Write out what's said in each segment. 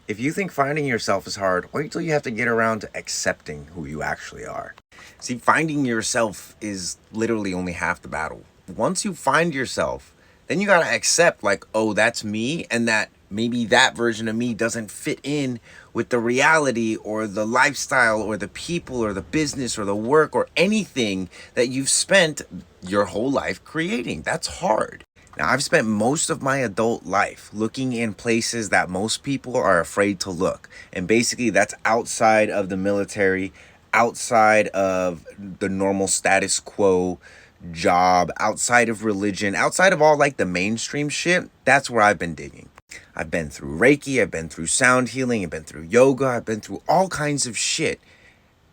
If you think finding yourself is hard, wait till you have to get around to accepting who you actually are. See, finding yourself is literally only half the battle. Once you find yourself, then you gotta accept, like, oh, that's me, and that maybe that version of me doesn't fit in with the reality or the lifestyle or the people or the business or the work or anything that you've spent your whole life creating. That's hard. Now, I've spent most of my adult life looking in places that most people are afraid to look. And basically, that's outside of the military, outside of the normal status quo job, outside of religion, outside of all like the mainstream shit. That's where I've been digging. I've been through Reiki, I've been through sound healing, I've been through yoga, I've been through all kinds of shit.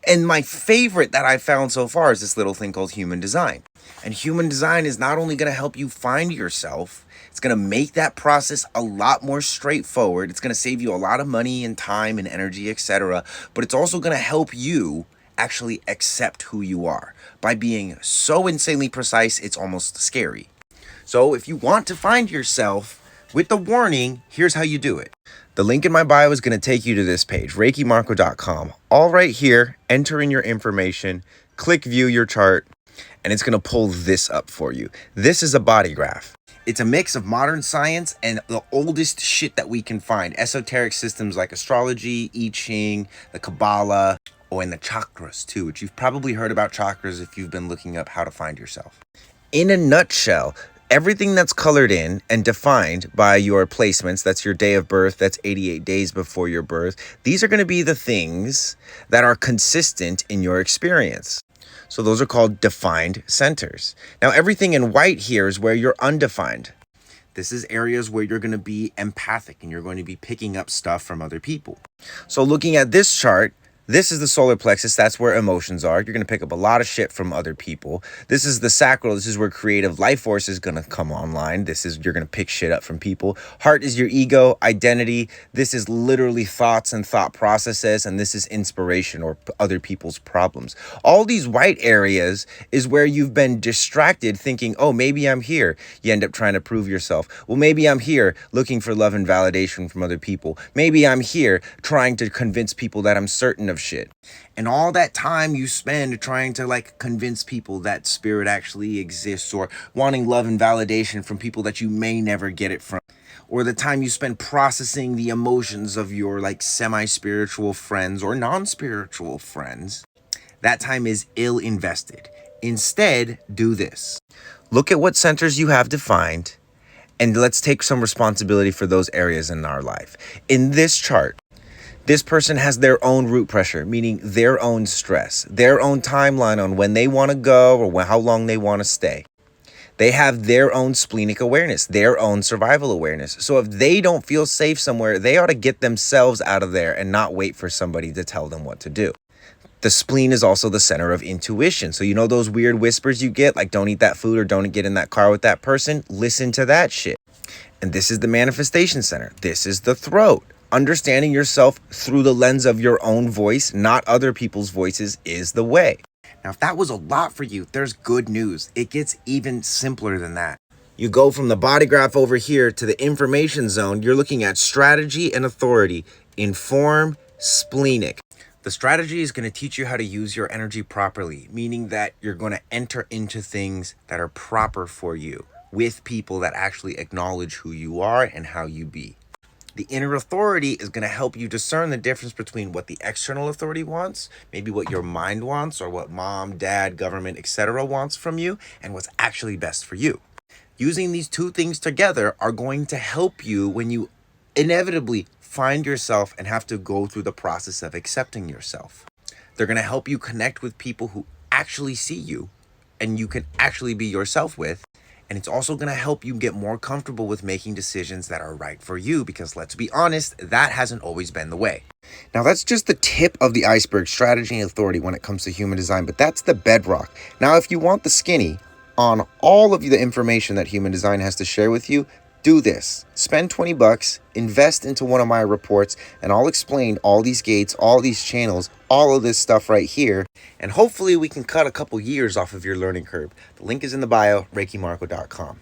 And my favorite that I've found so far is this little thing called human design. And human design is not only going to help you find yourself, it's going to make that process a lot more straightforward. It's going to save you a lot of money and time and energy, etc. But it's also going to help you actually accept who you are by being so insanely precise, it's almost scary. So if you want to find yourself, with the warning, here's how you do it. The link in my bio is going to take you to this page, ReikiMarco.com. All right here, enter in your information, click view your chart, and it's going to pull this up for you. This is a body graph. It's a mix of modern science and the oldest shit that we can find. Esoteric systems like astrology, I Ching, the Kabbalah, and the chakras too, which you've probably heard about chakras if you've been looking up how to find yourself. In a nutshell, everything that's colored in and defined by your placements, that's your day of birth, that's 88 days before your birth, these are going to be the things that are consistent in your experience. So those are called defined centers. Now, everything in white here is where you're undefined. This is areas where you're going to be empathic and you're going to be picking up stuff from other people. So looking at this chart, this is the solar plexus. That's where emotions are. You're going to pick up a lot of shit from other people. This is the sacral. This is where creative life force is going to come online. You're going to pick shit up from people. Heart is your ego, identity. This is literally thoughts and thought processes. And this is inspiration or other people's problems. All these white areas is where you've been distracted thinking, oh, maybe I'm here. You end up trying to prove yourself. Well, maybe I'm here looking for love and validation from other people. Maybe I'm here trying to convince people that I'm certain of shit. And all that time you spend trying to like convince people that spirit actually exists, or wanting love and validation from people that you may never get it from, or the time you spend processing the emotions of your like semi-spiritual friends or non-spiritual friends, that time is ill invested. Instead, do this. Look at what centers you have defined, and let's take some responsibility for those areas in our life. In this chart, this person has their own root pressure, meaning their own stress, their own timeline on when they want to go or how long they want to stay. They have their own splenic awareness, their own survival awareness. So if they don't feel safe somewhere, they ought to get themselves out of there and not wait for somebody to tell them what to do. The spleen is also the center of intuition. So you know those weird whispers you get, like don't eat that food or don't get in that car with that person? Listen to that shit. And this is the manifestation center. This is the throat. Understanding yourself through the lens of your own voice, not other people's voices, is the way. Now, if that was a lot for you, there's good news. It gets even simpler than that. You go from the body graph over here to the information zone. You're looking at strategy and authority. Inform, splenic. The strategy is going to teach you how to use your energy properly, meaning that you're going to enter into things that are proper for you with people that actually acknowledge who you are and how you be. The inner authority is going to help you discern the difference between what the external authority wants, maybe what your mind wants, or what mom, dad, government, etc. wants from you, and what's actually best for you. Using these two things together are going to help you when you inevitably find yourself and have to go through the process of accepting yourself. They're going to help you connect with people who actually see you and you can actually be yourself with. And it's also going to help you get more comfortable with making decisions that are right for you, because let's be honest, that hasn't always been the way. Now, that's just the tip of the iceberg, strategy and authority when it comes to human design, but that's the bedrock. Now, if you want the skinny on all of the information that human design has to share with you, do this. Spend $20, invest into one of my reports, and I'll explain all these gates, all these channels, all of this stuff right here. And hopefully we can cut a couple years off of your learning curve. The link is in the bio, ReikiMarco.com.